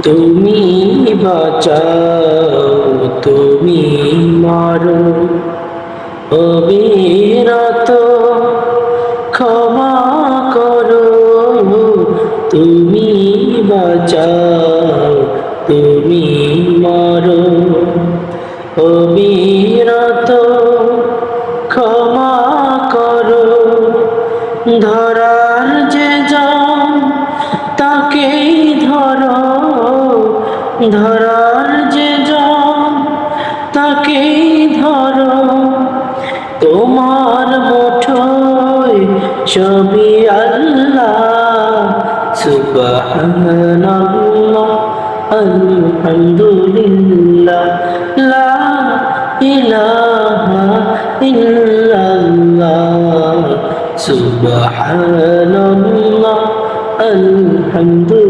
তুমি বাঁচাও, তুমি মারো, অবিরত ক্ষমা করো। তুমি বাঁচাও, তুমি মারো, অবিরত ক্ষমা করো। ধরার যে জন তাকেই ধরো, ধরার যে জন তাকেই ধরো। তোমার মুঠোয় সবই আল্লাহ, সুবহানাল্লাহ, আলহামদুলিল্লাহ, লা ইলাহা ইল্লাল্লাহ, সুবহানাল্লাহ, আলহামদুলিল্লাহ।